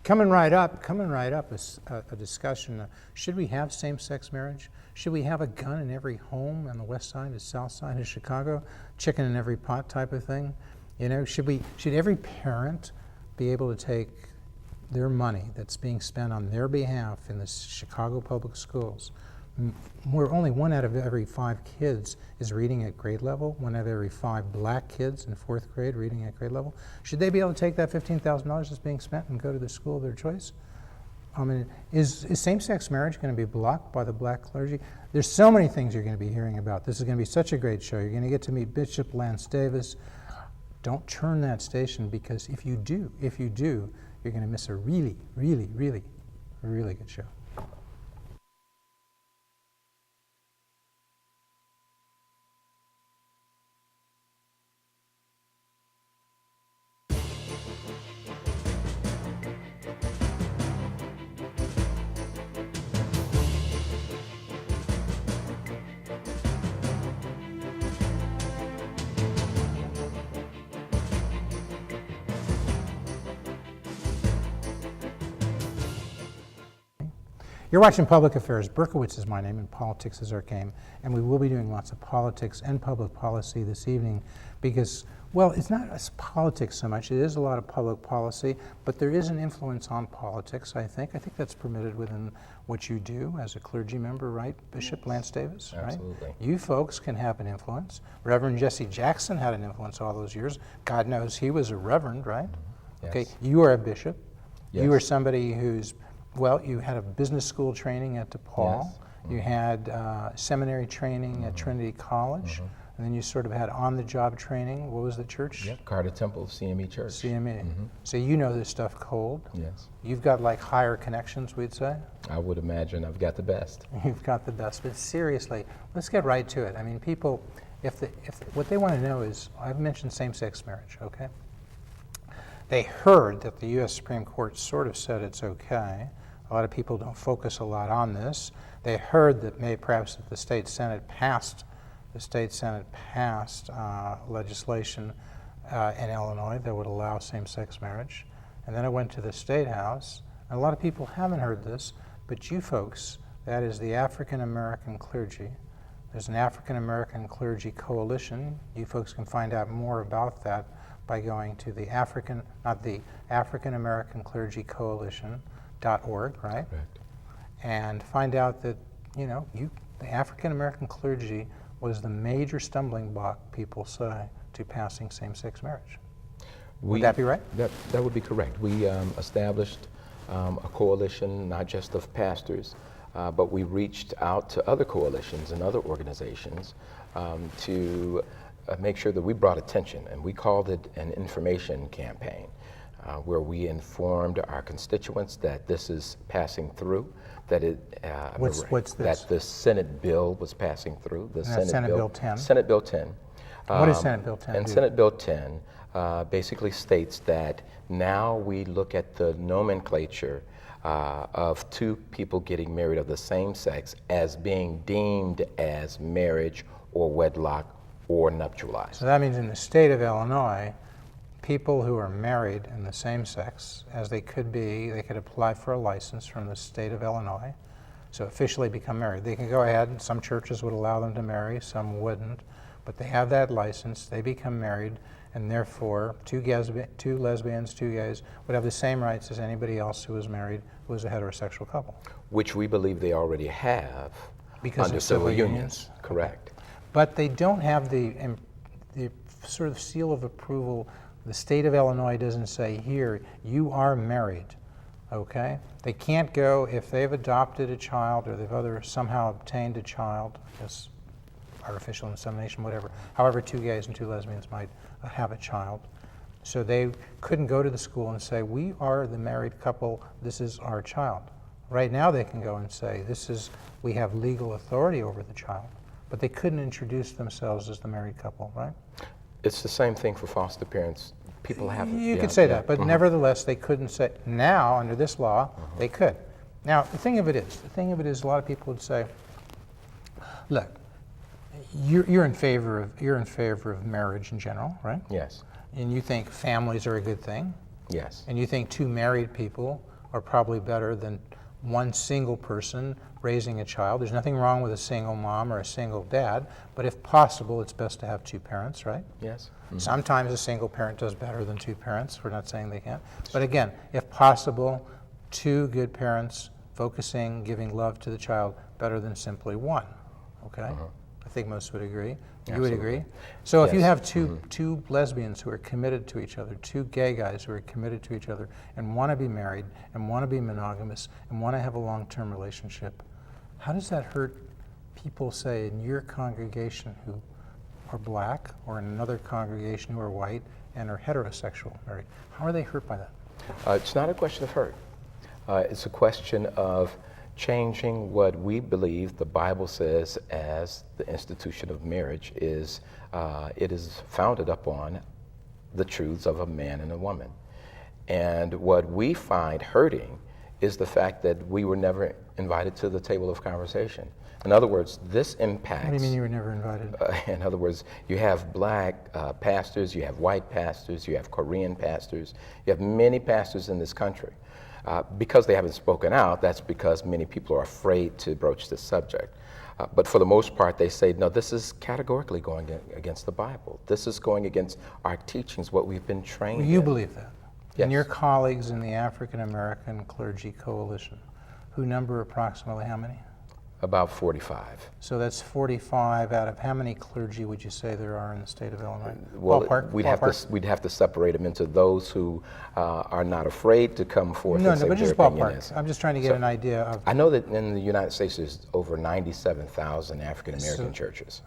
Coming right up is a discussion. Should we have same-sex marriage? Should we have a gun in every home on the west side, the south side of Chicago? Chicken in every pot type of thing? You know, should every parent be able to take their money that's being spent on their behalf in the Chicago public schools, where only 1 out of every 5 kids is reading at grade level, 1 out of every 5 black kids in 4th grade reading at grade level, should they be able to take that $15,000 that's being spent and go to the school of their choice? I mean, is same-sex marriage going to be blocked by the black clergy? There's so many things you're going to be hearing about. This is going to be such a great show. You're going to get to meet Bishop Lance Davis. Don't turn that station, because if you do, you're going to miss a really, really, really, really good show. You're watching Public Affairs. Berkowitz is my name and politics is our game, and we will be doing lots of politics and public policy this evening because, well, it's not politics so much. It is a lot of public policy, but there is an influence on politics, I think. I think that's permitted within what you do as a clergy member, right, Bishop Lance Davis? Absolutely. Right? You folks can have an influence. Reverend Jesse Jackson had an influence all those years. God knows he was a reverend, right? Yes. Okay, you are a bishop. Yes. You are somebody who's, well, you had a business school training at DePaul. Yes. You had seminary training at Trinity College. And then you sort of had on-the-job training. What was the church? Yep, Carter Temple, CME Church. CME. So you know this stuff cold. Yes. You've got like higher connections, we'd say. I would imagine I've got the best. You've got the best. But seriously, let's get right to it. I mean, people, if what they want to know is, I've mentioned same-sex marriage, okay? They heard that the U.S. Supreme Court sort of said it's okay. A lot of people don't focus a lot on this. They heard that perhaps that the state senate passed legislation in Illinois that would allow same-sex marriage, and then it went to the State House. And a lot of people haven't heard this, but you folks, that is the African American clergy. There's an African American clergy coalition. You folks can find out more about that by going to the African American Clergy Coalition.org, right? Correct. And find out that, you know, the African American clergy was the major stumbling block, people say, to passing same-sex marriage. Would that be right? That would be correct. We established a coalition, not just of pastors, but we reached out to other coalitions and other organizations to make sure that we brought attention, and we called it an information campaign. Where we informed our constituents that this is passing through, that What's this? That the Senate bill was passing through. The Senate Bill 10. Senate Bill 10. What does Senate Bill 10 And do? Senate Bill 10 basically states that now we look at the nomenclature of 2 people getting married of the same sex as being deemed as marriage or wedlock or nuptialized. So that means in the state of Illinois, people who are married in the same sex, as they could be, they could apply for a license from the state of Illinois, so officially become married. They can go ahead, and some churches would allow them to marry, some wouldn't, but they have that license, they become married, and therefore 2 lesbians, 2 gays would have the same rights as anybody else who was married, who was a heterosexual couple. Which we believe they already have Because under of civil civil unions. Correct. But they don't have the sort of seal of approval. The state of Illinois doesn't say, here, you are married, okay? They can't go, if they've adopted a child or they've somehow obtained a child, I guess artificial insemination, whatever, however 2 gays and 2 lesbians might have a child. So they couldn't go to the school and say, we are the married couple, this is our child. Right now they can go and say, we have legal authority over the child, but they couldn't introduce themselves as the married couple, right? It's the same thing for foster parents. People have. You could say that, but nevertheless, they couldn't say. Now, under this law, they could. Now, the thing of it is, a lot of people would say, "Look, you're in favor of marriage in general, right? Yes. And you think families are a good thing, Yes. and you think 2 married people are probably better than one single person raising a child. There's nothing wrong with a single mom or a single dad, but if possible, it's best to have two parents, right? Yes. Sometimes a single parent does better than two parents. We're not saying they can't. But again, if possible, two good parents focusing, giving love to the child, better than simply one, okay? I think most would agree. You would agree? So if you Yes. have two lesbians who are committed to each other, two gay guys who are committed to each other and want to be married and want to be monogamous and want to have a long-term relationship, how does that hurt people, say, in your congregation who are black or in another congregation who are white and are heterosexual married? How are they hurt by that? It's not a question of hurt. It's a question of changing what we believe the Bible says as the institution of marriage is. It is founded upon the truths of a man and a woman. And what we find hurting is the fact that we were never invited to the table of conversation. In other words, this impacts. What do you mean you were never invited? In other words, you have black pastors, you have white pastors, you have Korean pastors, you have many pastors in this country. Because they haven't spoken out, that's because many people are afraid to broach this subject. But for the most part, they say, no, this is categorically going against the Bible. This is going against our teachings, what we've been trained in. You believe that? Yes. And your colleagues in the African American Clergy Coalition, who number approximately how many? About 45. So that's 45 out of how many clergy would you say there are in the state of Illinois? Well, Ballpark? we'd Ballpark? have to separate them into those who are not afraid to come forth No, and say but their just opinion ballpark. is. I'm just trying to get an idea of. I know that in the United States there's over 97,000 African American churches.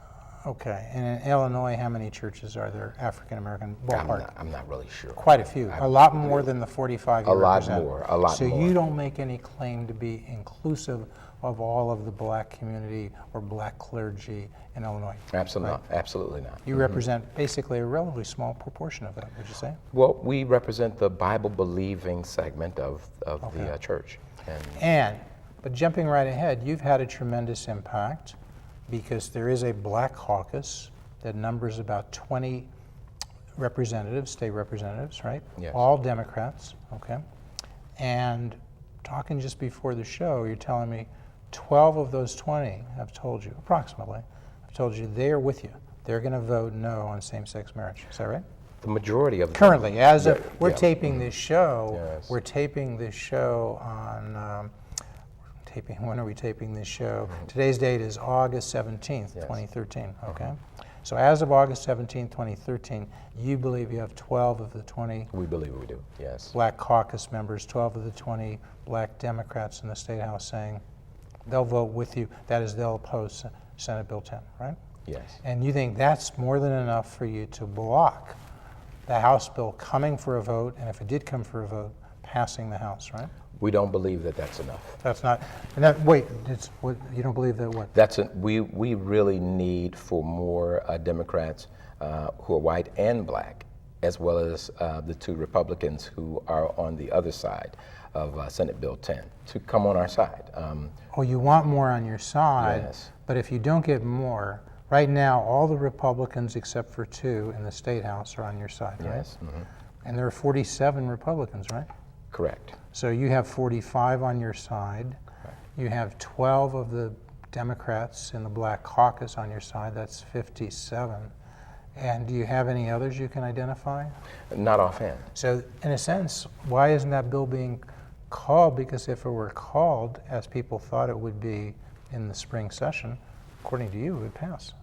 Okay, and in Illinois, how many churches are there African American? Ballpark. I'm not really sure. Quite a few. A lot more than the 45 you A lot represent. more, a lot so more. you don't make any claim to be inclusive of all of the black community or black clergy in Illinois. Absolutely, Right. absolutely not. You represent basically a relatively small proportion of that, would you say? Well, we represent the Bible-believing segment of the church. But jumping right ahead, you've had a tremendous impact because there is a black caucus that numbers about 20 representatives, state representatives, right? Yes. All Democrats, okay? And talking just before the show, you're telling me 12 of those 20 have told you, approximately, have told you they're with you. They're going to vote no on same-sex marriage. Is that right? The majority of them. Currently, as of, we're yeah. taping this show, Yes. we're taping this show on, when are we taping this show? Today's date is August 17th, Yes. 2013, okay? So as of August 17th, 2013, you believe you have 12 of the 20 We believe we do, yes. black caucus members, 12 of the 20 black Democrats in the State House saying they'll vote with you, that is, they'll oppose Senate Bill 10, right? Yes. And you think that's more than enough for you to block the House bill coming for a vote, and if it did come for a vote, passing the House, right? We don't believe that that's enough. That's not, and that, wait, it's, what, you don't believe that what? We really need for more Democrats who are white and black, as well as the two Republicans who are on the other side of Senate Bill 10, to come on our side. Oh, you want more on your side, Yes. but if you don't get more, right now, all the Republicans except for 2 in the State House are on your side, right? Yes. And there are 47 Republicans, right? Correct. So you have 45 on your side. You have 12 of the Democrats in the Black Caucus on your side. That's 57. And do you have any others you can identify? Not offhand. So in a sense, why isn't that bill being called? Because if it were called, as people thought it would be in the spring session, according to you, it would pass.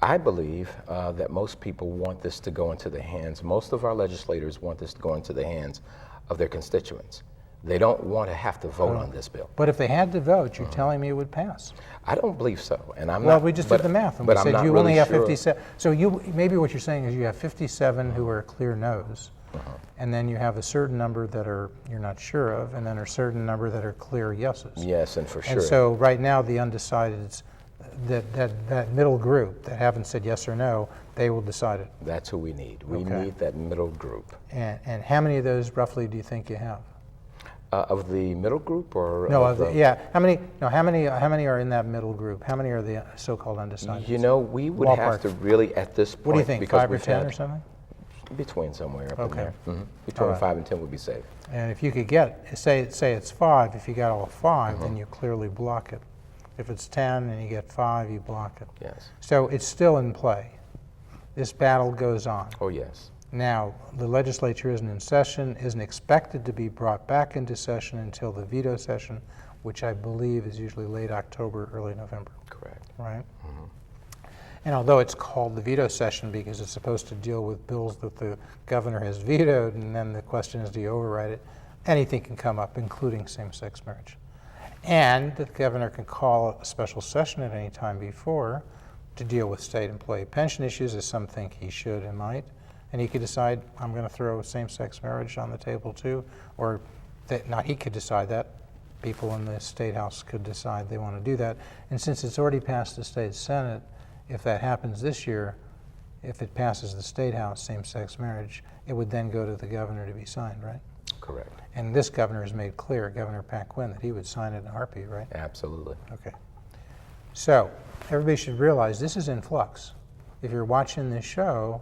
I believe that most people want this to go into the hands, most of our legislators want this to go into the hands of their constituents. They don't want to have to vote on this bill. But if they had to vote, you're telling me it would pass. I don't believe so, and I'm Well, not. we just but- did the math, and but we I'm said not you really only have sure. 57. So you, maybe what you're saying is you have 57 who are clear no's, and then you have a certain number that are you're not sure of, and then a certain number that are clear yeses. Yes, and for sure. And so right now the undecideds, that middle group that haven't said yes or no, they will decide it. That's who we need. We Okay. need that middle group. And how many of those roughly do you think you have? Of the middle group, or No, of the, yeah. How many are in that middle group? How many are the so-called undecideds? You know, we would Ballpark. have to really at this point. What do you think? Because 5 or we've 10 had or something? between somewhere up in Okay. there. Between All right. 5 and 10 would be safe. And if you could get, say it's 5, if you got all 5, then you clearly block it. If it's 10 and you get 5, you block it. Yes. So it's still in play. This battle goes on. Oh, yes. Now, the legislature isn't in session, isn't expected to be brought back into session until the veto session, which I believe is usually late October, early November, Correct. right? And although it's called the veto session because it's supposed to deal with bills that the governor has vetoed, and then the question is, do you override it? Anything can come up, including same-sex marriage. And the governor can call a special session at any time before to deal with state employee pension issues, as some think he should and might. And he could decide, I'm going to throw same-sex marriage on the table too, or not he could decide that. People in the state house could decide they want to do that. And since it's already passed the state senate, if that happens this year, if it passes the state house, same-sex marriage, it would then go to the governor to be signed, right? Correct. And this governor has made clear, Governor Pat Quinn, that he would sign it in a heartbeat, right? Absolutely. Okay. So everybody should realize this is in flux. If you're watching this show,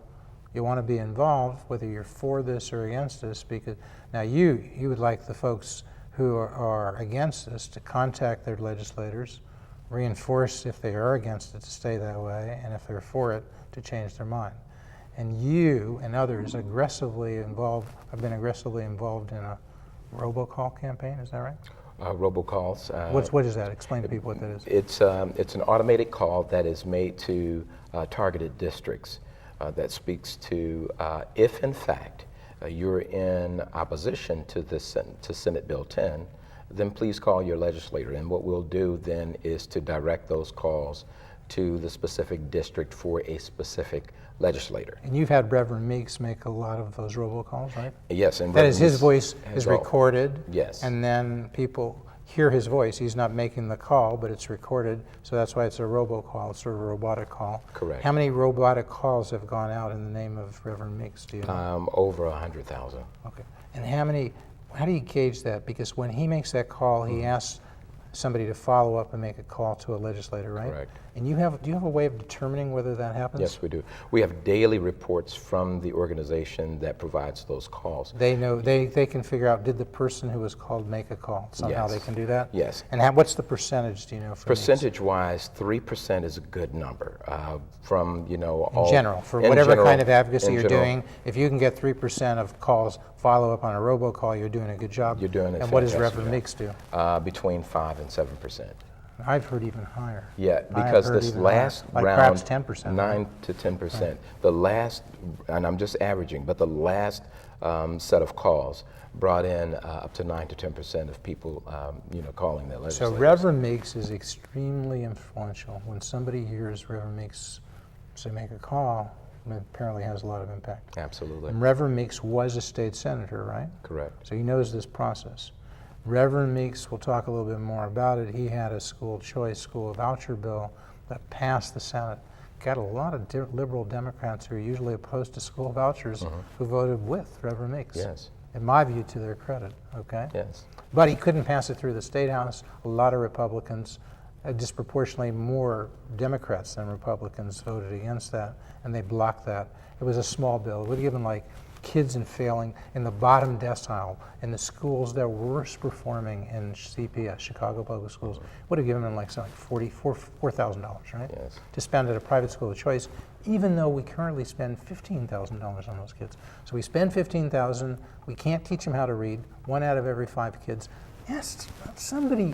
you want to be involved, whether you're for this or against this, because now you would like the folks who are against this to contact their legislators, reinforce if they are against it to stay that way, and if they're for it, to change their mind. And you and others have been aggressively involved in a robocall campaign, is that right? Robocalls. What is that? Explain to people what that is. It's an automated call that is made to targeted districts that speaks to if, in fact, you're in opposition to Senate Bill 10, then please call your legislator. And what we'll do then is to direct those calls to the specific district for a specific legislator. And you've had Reverend Meeks make a lot of those robocalls, right? Yes. And that is, his Meeks voice is all- recorded. Yes. And then people hear his voice. He's not making the call, but it's recorded. So that's why it's a robocall, it's sort of a robotic call. Correct. How many robotic calls have gone out in the name of Reverend Meeks, do you know? Over 100,000. Okay. And how do you gauge that? Because when he makes that call, he asks somebody to follow up and make a call to a legislator, right? Correct. And do you have a way of determining whether that happens? Yes, we do. We have daily reports from the organization that provides those calls. They know, they can figure out, did the person who was called make a call? Somehow Yes. they can do that? Yes. And what's the percentage, do you know? For Percentage-wise, 3% is a good number from, all... in general, for in whatever general- kind of advocacy in you're general, doing, if you can get 3% of calls follow up on a robocall, you're doing a good job. You're doing a And what does fantastic Reverend job. Meeks do? Between 5 and 7%. I've heard even higher. Yeah, I have because heard this even last higher. Like round, perhaps 10%. 9 to 10%. The last, and I'm just averaging, but the last set of calls brought in up to 9 to 10% of people, calling their So legislators. Reverend Meeks is extremely influential. When somebody hears Reverend Meeks say make a call, it apparently has a lot of impact. Absolutely. And Reverend Meeks was a state senator, right? Correct. So he knows this process. Reverend Meeks, we'll talk a little bit more about it. He had a school choice, school voucher bill that passed the Senate. Got a lot of liberal Democrats who are usually opposed to school vouchers who voted with Reverend Meeks. Yes. In my view, to their credit, okay? Yes. But he couldn't pass it through the State House. A lot of Republicans, disproportionately more Democrats than Republicans voted against that, and they blocked that. It was a small bill. It would have given kids in the bottom decile in the schools that were worst performing in CPS, Chicago Public Schools, would have given them something like $4,000, right? Yes. To spend at a private school of choice, even though we currently spend $15,000 on those kids. So we spend $15,000, we can't teach them how to read, 1 out of every 5 kids. Yes, somebody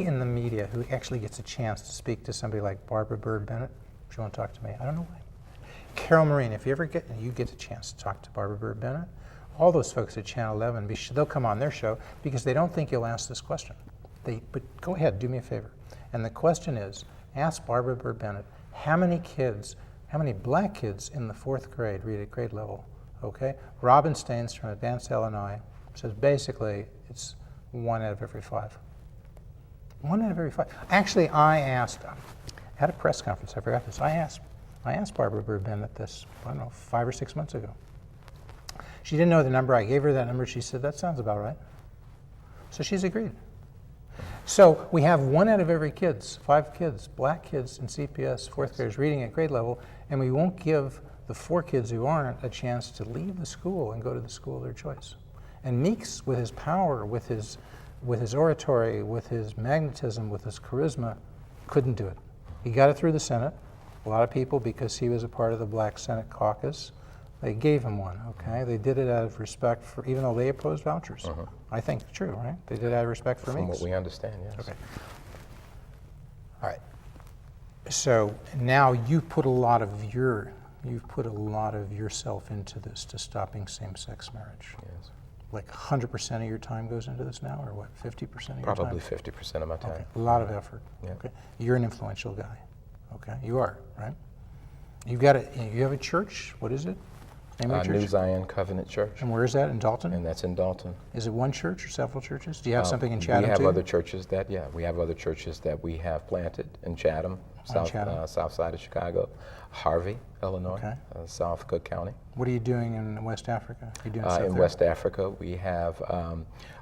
in the media who actually gets a chance to speak to somebody like Barbara Byrd Bennett, if you want to talk to me, I don't know why. Carol Marin, if you get a chance to talk to Barbara Byrd Bennett, all those folks at Channel 11, they'll come on their show because they don't think you'll ask this question. But go ahead, do me a favor. And the question is, ask Barbara Byrd Bennett, how many black kids in the 4th grade read at grade level? Okay? Robin Staines from Advanced Illinois says basically it's 1 out of every 5. 1 out of every 5. Actually, I asked, at a press conference, I forgot this, I asked Barbara Byrd Bennett this, 5 or 6 months ago. She didn't know the number. I gave her that number. She said, that sounds about right. So she's agreed. So we have 1 out of every 5 kids, black kids in CPS, 4th graders reading at grade level, and we won't give the 4 kids who aren't a chance to leave the school and go to the school of their choice. And Meeks, with his power, with his oratory, with his magnetism, with his charisma, couldn't do it. He got it through the Senate. A lot of people, because he was a part of the Black Senate caucus, they gave him one, okay? They did it out of respect for, even though they opposed vouchers. I think it's true, right? They did it out of respect for From Meeks. what we understand, yes. Okay. All right. So now you've put a lot of yourself into this, to stopping same-sex marriage. Yes. Like 100% of your time goes into this now, or what, 50% of your time? Probably 50% of my time. Okay, a lot of effort. Yeah. Okay, you're an influential guy. Okay, you are, right? You have a church. What is it? Name of your New church? Zion Covenant Church, And where is that? In Dalton? and that's in Dalton. Is it one church or several churches? Do you have something in Chatham We have too? other churches that, we have other churches that we have planted in Chatham, south side of Chicago, Harvey, Illinois, Okay. South Cook County. What are you doing in West Africa? You doing stuff In there? West Africa, we have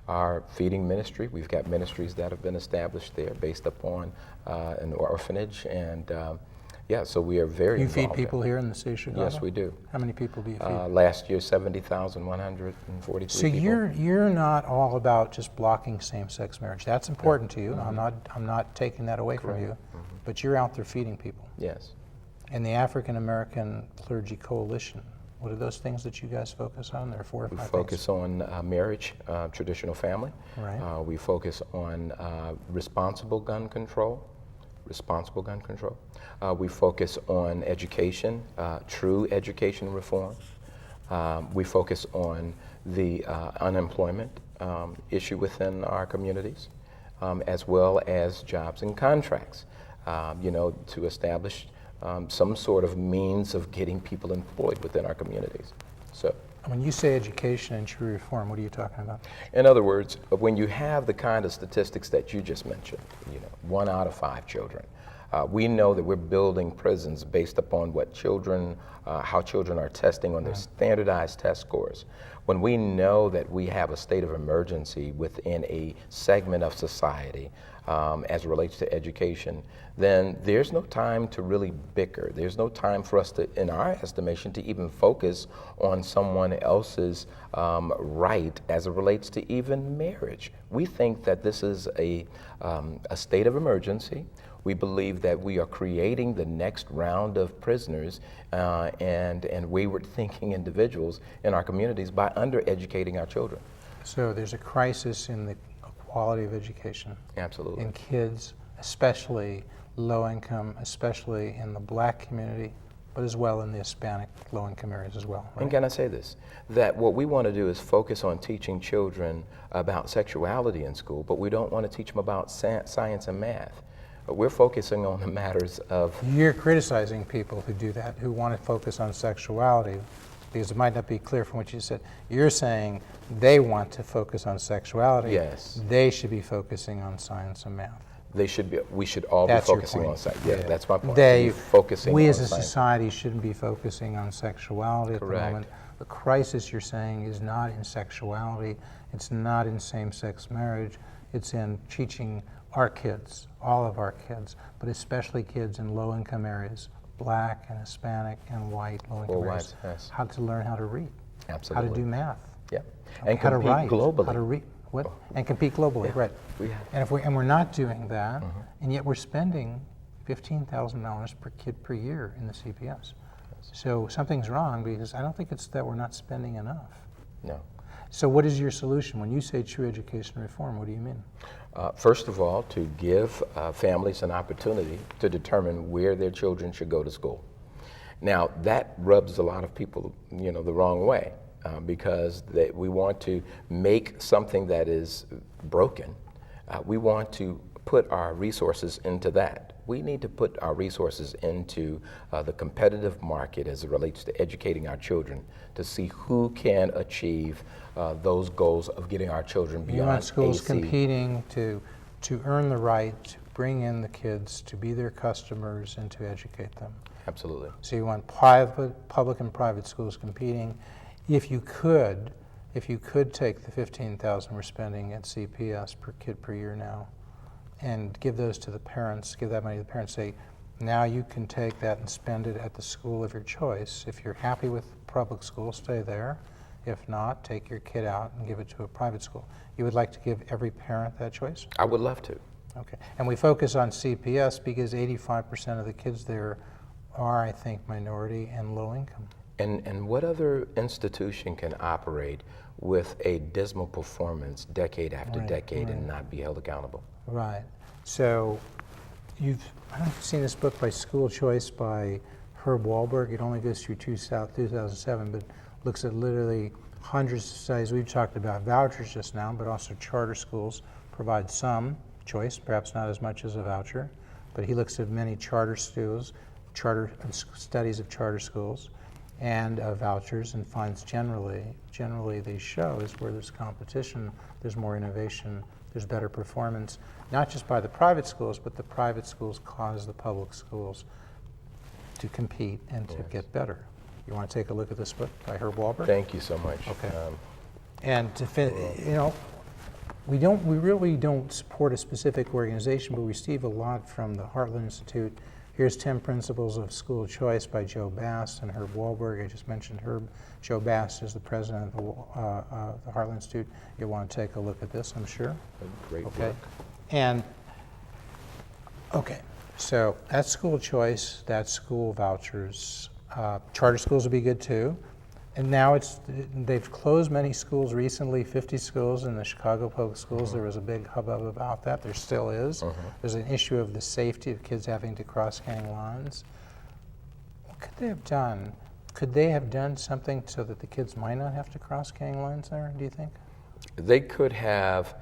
our feeding ministry. We've got ministries that have been established there based upon an orphanage, and so we are very You involved feed people here in the city of Chicago? Yes, we do. How many people do you feed? Last year, 70,143 So people. you're not all about just blocking same-sex marriage. That's important to you. I'm not taking that away from you, but you're out there feeding people. Yes. And the African American Clergy Coalition, what are those things that you guys focus on? There are 4 or 5 We things. focus on marriage, traditional family. Right. We focus on responsible gun control. We focus on education, true education reform. We focus on the unemployment issue within our communities, as well as jobs and contracts, to establish some sort of means of getting people employed within our communities. So, When you say education and true reform, what are you talking about? in other words, when you have the kind of statistics that you just mentioned, 1 out of 5 children, we know that we're building prisons based upon what children, how children are testing on their standardized test scores. When we know that we have a state of emergency within a segment of society as it relates to education, then there's no time to really bicker. There's no time for us to, in our estimation, to even focus on someone else's right as it relates to even marriage. We think that this is a state of emergency. We believe that we are creating the next round of prisoners and wayward thinking individuals in our communities by undereducating our children. So there's a crisis in the quality of education. Absolutely. In kids, especially low income, especially in the Black community, but as well in the Hispanic low income areas as well. Right? And can I say this? That what we want to do is focus on teaching children about sexuality in school, but we don't want to teach them about science and math. We're focusing on the matters of... You're criticizing people who do that, who want to focus on sexuality, because it might not be clear from what you said. You're saying they want to focus on sexuality. Yes. They should be focusing on science and math. They should be. We should all That's be your focusing point. on science. Yeah, that's my point. They, Be focusing we on as a science. society shouldn't be focusing on sexuality at Correct. the moment. The crisis you're saying is not in sexuality. It's not in same-sex marriage. It's in teaching our kids, all of our kids, but especially kids in low-income areas, Black and Hispanic and white low-income Or areas, white, yes. how to learn how to read, Absolutely. how to do math, Yeah. okay, And how to compete write, globally. how to read, what? And compete globally, Yeah. right? We have. And we're not doing that, and yet we're spending $15,000 per kid per year in the CPS. So something's wrong, because I don't think it's that we're not spending enough. No. So what is your solution? When you say true education reform, what do you mean? First of all, to give families an opportunity to determine where their children should go to school. Now, that rubs a lot of people, the wrong way, because we want to make something that is broken. We want to put our resources into that. We need to put our resources into the competitive market as it relates to educating our children to see who can achieve those goals of getting our children beyond You want schools AC. competing to earn the right to bring in the kids, to be their customers, and to educate them. Absolutely. So you want public and private schools competing. If you could take the $15,000 we're spending at CPS per kid per year now, and give those to the parents, give that money to the parents, say, now you can take that and spend it at the school of your choice. If you're happy with public school, stay there. If not, take your kid out and give it to a private school. You would like to give every parent that choice? I would love to. Okay. And we focus on CPS because 85% of the kids there are, I think, minority and low income. And what other institution can operate with a dismal performance decade after decade and not be held accountable? Right. So I don't know if you've seen this book by School Choice by Herb Wahlberg. It only goes through 2007, but looks at literally hundreds of studies. We've talked about vouchers just now, but also charter schools provide some choice, perhaps not as much as a voucher, but he looks at many charter schools, studies of charter schools and vouchers, and finds generally they show is where there's competition, there's more innovation, there's better performance, not just by the private schools, but the private schools cause the public schools to compete and to get better. You want to take a look at this book by Herb Wahlberg? Thank you so much. Okay. And to we really don't support a specific organization, but we receive a lot from the Heartland Institute. Here's 10 Principles of School Choice by Joe Bass and Herb Wahlberg. I just mentioned Herb. Joe Bass is the president of the Heartland Institute. You'll want to take a look at this, I'm sure. A great Okay. book. And, okay, so that's school choice, that's school vouchers. Charter schools would be good too. And now they've closed many schools recently, 50 schools in the Chicago public schools. There was a big hubbub about that. There still is. There's an issue of the safety of kids having to cross county lines. What could they have done? Could they have done something so that the kids might not have to cross county lines there, do you think? They could have.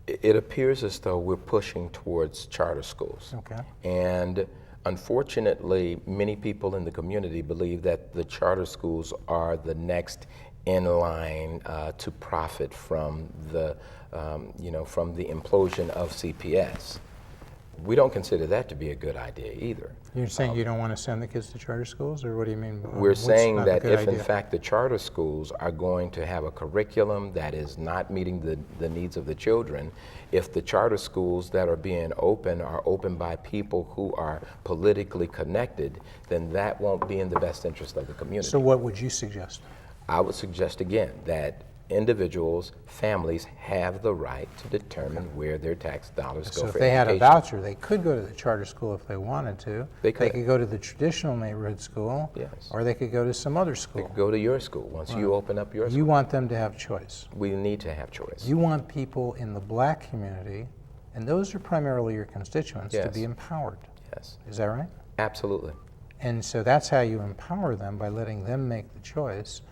It appears as though we're pushing towards charter schools. Okay. And unfortunately, many people in the community believe that the charter schools are the next in line to profit from the, from the implosion of CPS. We don't consider that to be a good idea either. You're saying you don't want to send the kids to charter schools, or what do you mean? We're What's saying not a that good if idea? in fact the charter schools are going to have a curriculum that is not meeting the needs of the children, if the charter schools that are being open are opened by people who are politically connected, then that won't be in the best interest of the community. So what would you suggest? I would suggest again that individuals, families have the right to determine where their tax dollars go So if for they had a education. voucher, they could go to the charter school if they wanted to. They could. go to the traditional neighborhood school. Yes. Or they could go to some other They school. could go to your school once you open up your You school. want them to have choice. We need to have choice. You want people in the black community, and those are primarily your constituents, to Yes. be empowered. Yes, Is that right? absolutely. And so that's how you empower them, by letting them make the choice.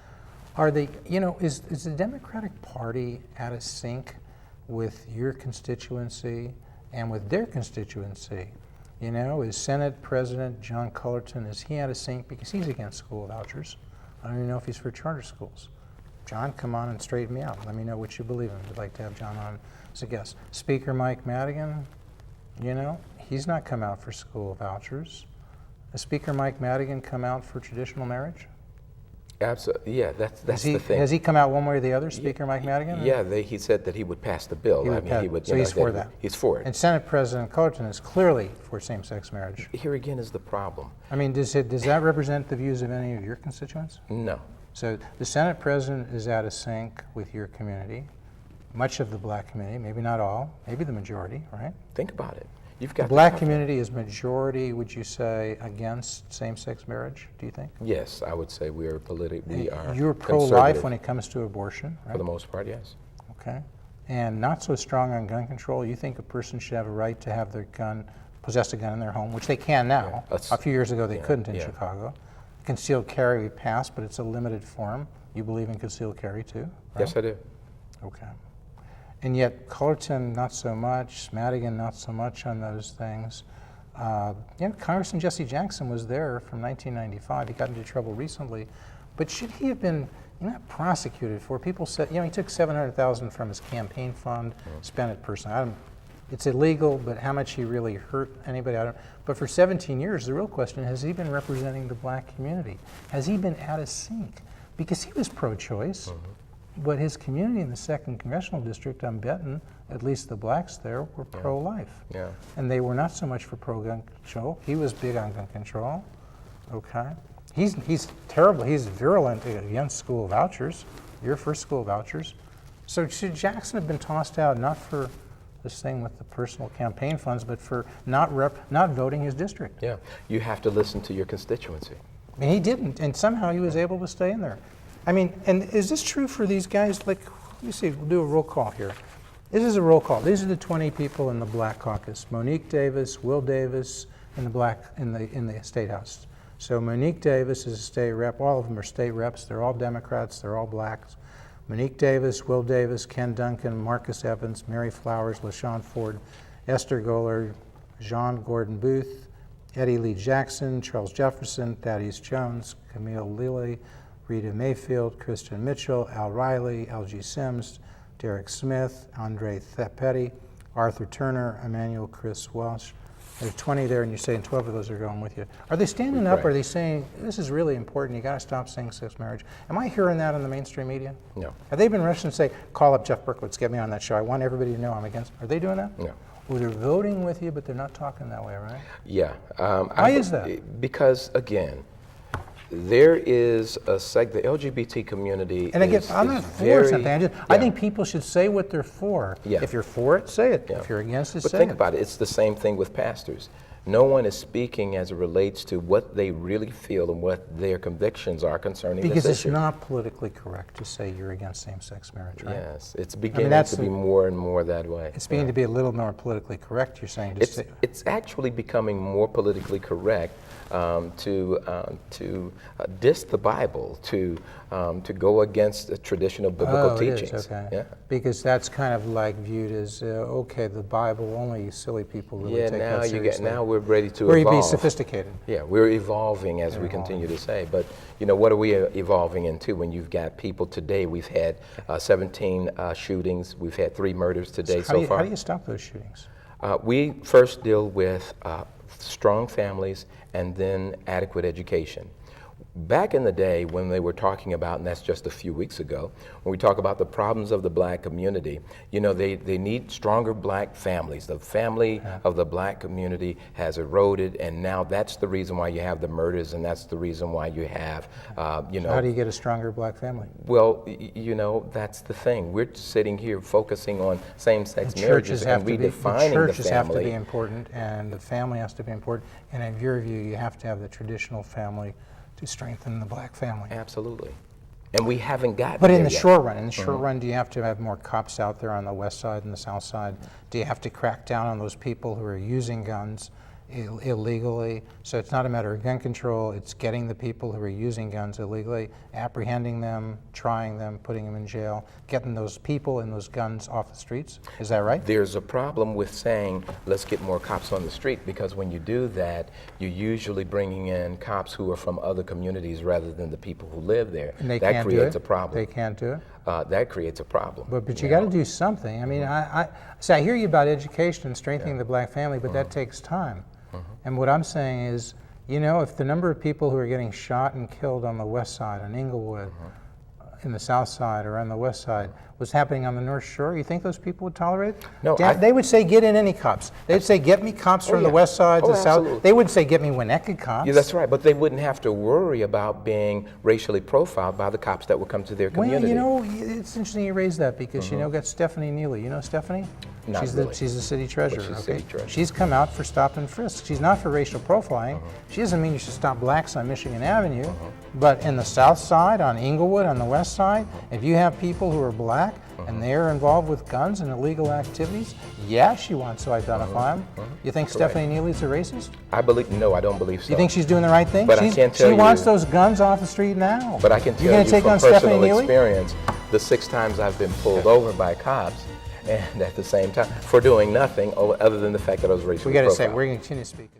Are they, is the Democratic Party out of sync with your constituency and with their constituency? Is Senate President John Cullerton, is he out of sync? Because he's against school vouchers. I don't even know if he's for charter schools. John, come on and straighten me out. Let me know what you believe in. We'd like to have John on as a guest. Speaker Mike Madigan, he's not come out for school vouchers. Has Speaker Mike Madigan come out for traditional marriage? Absolutely, yeah, that's the thing. Has he come out one way or the other, Speaker Mike Madigan? Yeah, he said that he would pass the bill. He would pass- so he's for that. He's for it. And Senate President Cullerton is clearly for same-sex marriage. Here again is the problem. I mean, does that represent the views of any of your constituents? No. So the Senate President is out of sync with your community, much of the black community, maybe not all, maybe the majority, right? Think about it. You've The got black community is majority, would you say, against same-sex marriage, do you think? Yes, I would say we are You're pro-life conservative. when it comes to abortion, right? For the most part, yes. Okay. And not so strong on gun control. You think a person should have a right to have their gun, possess a gun in their home, which they can now. Yeah, that's- A few years ago they couldn't in yeah. Chicago. Concealed carry we passed, but it's a limited form. You believe in concealed carry too? Right? Yes, I do. Okay. And yet Cullerton, not so much. Madigan, not so much on those things. Congressman Jesse Jackson was there from 1995. He got into trouble recently. But should he have been not prosecuted for? People said, he took $700,000 from his campaign fund, spent it personally. It's illegal, but how much he really hurt anybody, I don't know. But for 17 years, the real question, has he been representing the black community? Has he been out of sync? Because he was pro-choice, but his community in the 2nd Congressional District, I'm betting, at least the blacks there, were pro-life. Yeah. And they were not so much for pro-gun control. He was big on gun control. Okay. He's terrible. He's virulent against school vouchers. You're for school vouchers. So should Jackson have been tossed out not for this thing with the personal campaign funds, but for not voting his district? Yeah, you have to listen to your constituency. I mean, he didn't, and somehow he was able to stay in there. I mean, and is this true for these guys? Like, let me see, we'll do a roll call here. This is a roll call. These are the 20 people in the Black Caucus. Monique Davis, Will Davis in the State House. So Monique Davis is a state rep. All of them are state reps. They're all Democrats. They're all blacks. Monique Davis, Will Davis, Ken Duncan, Marcus Evans, Mary Flowers, LaShawn Ford, Esther Goller, John Gordon Booth, Eddie Lee Jackson, Charles Jefferson, Thaddeus Jones, Camille Lilly, Rita Mayfield, Kristen Mitchell, Al Riley, L.G. Sims, Derek Smith, Andre Petty, Arthur Turner, Emmanuel Chris Welsh. There's 20 there, and you're saying 12 of those are going with you. Are they standing up? Right. Are they saying, this is really important, you got to stop same-sex marriage? Am I hearing that in the mainstream media? No. Have they been rushing to say, call up Jeff Berkowitz, get me on that show, I want everybody to know I'm against? Are they doing that? No. Well, they're voting with you, but they're not talking that way, right? Yeah. Why is that? Because, again, there is the LGBT community. And again, is, I'm is not for very, something. I think people should say what they're for. Yeah. If you're for it, say it. Yeah. If you're against it, But say think it. about it. It's the same thing with pastors. No one is speaking as it relates to what they really feel and what their convictions are concerning Because this it's issue. not politically correct to say you're against same-sex marriage, right? Yes, it's beginning that's to be the- more and more that way. It's beginning to be a little more politically correct, you're saying. To say, It's actually becoming more politically correct to diss the Bible, to go against the traditional biblical it is, teachings. okay. Yeah. Because that's kind of like viewed as, okay, the Bible, only silly people really Yeah. take Now that seriously. now we're ready to Where you evolve. be sophisticated. Yeah, we're evolving as we continue to say. But what are we evolving into when you've got people today? We've had 17 shootings. We've had 3 murders today so far. How do you stop those shootings? We first deal with strong families and then adequate education. Back in the day when they were talking about, and that's just a few weeks ago, when we talk about the problems of the black community, they need stronger black families. The family of the black community has eroded, and now that's the reason why you have the murders, and that's the reason why you have, How do you get a stronger black family? Well, that's the thing. We're sitting here focusing on same-sex marriages and redefining the churches have to family. be important, and the family has to be important. And in your view, you have to have the traditional family to strengthen the black family. Absolutely. And we haven't gotten But in there the yet. short run, do you have to have more cops out there on the west side and the south side? Do you have to crack down on those people who are using guns illegally? So it's not a matter of gun control, it's getting the people who are using guns illegally, apprehending them, trying them, putting them in jail, getting those people and those guns off the streets. Is that right? There's a problem with saying, let's get more cops on the street, because when you do that, you're usually bringing in cops who are from other communities rather than the people who live there. And they that can't creates do it? a problem. They can't do it? That creates a problem. But you got to do something. I mean, I hear you about education and strengthening the black family, but that takes time. And what I'm saying is, if the number of people who are getting shot and killed on the west side, on Inglewood, in the south side, or on the west side, was happening on the North Shore, you think those people would tolerate it? No, They would say, get in any cops. They'd say, get me cops from the yeah. west side, Oh, the south. absolutely. They wouldn't say, get me Winnetka cops. Yeah, that's right. But they wouldn't have to worry about being racially profiled by the cops that would come to their community. Well, it's interesting you raise that because, got Stephanie Neely. You know Stephanie? Not she's really. She's the city treasurer. She's okay? city treasurer. She's come out for stop and frisk. She's not for racial profiling. She doesn't mean you should stop blacks on Michigan Avenue. But in the south side, on Inglewood, on the west side, if you have people who are black and they're involved with guns and illegal activities, she wants to identify them. You think Stephanie Neely's a racist? No, I don't believe so. You think she's doing the right thing? But I can't tell she wants you- those guns off the street now. But I can tell You're you gonna take from on Stephanie personal Neely? experience, the 6 times I've been pulled over by cops, and at the same time, for doing nothing other than the fact that I was racially We got to say, profiled. we're going to continue to speak.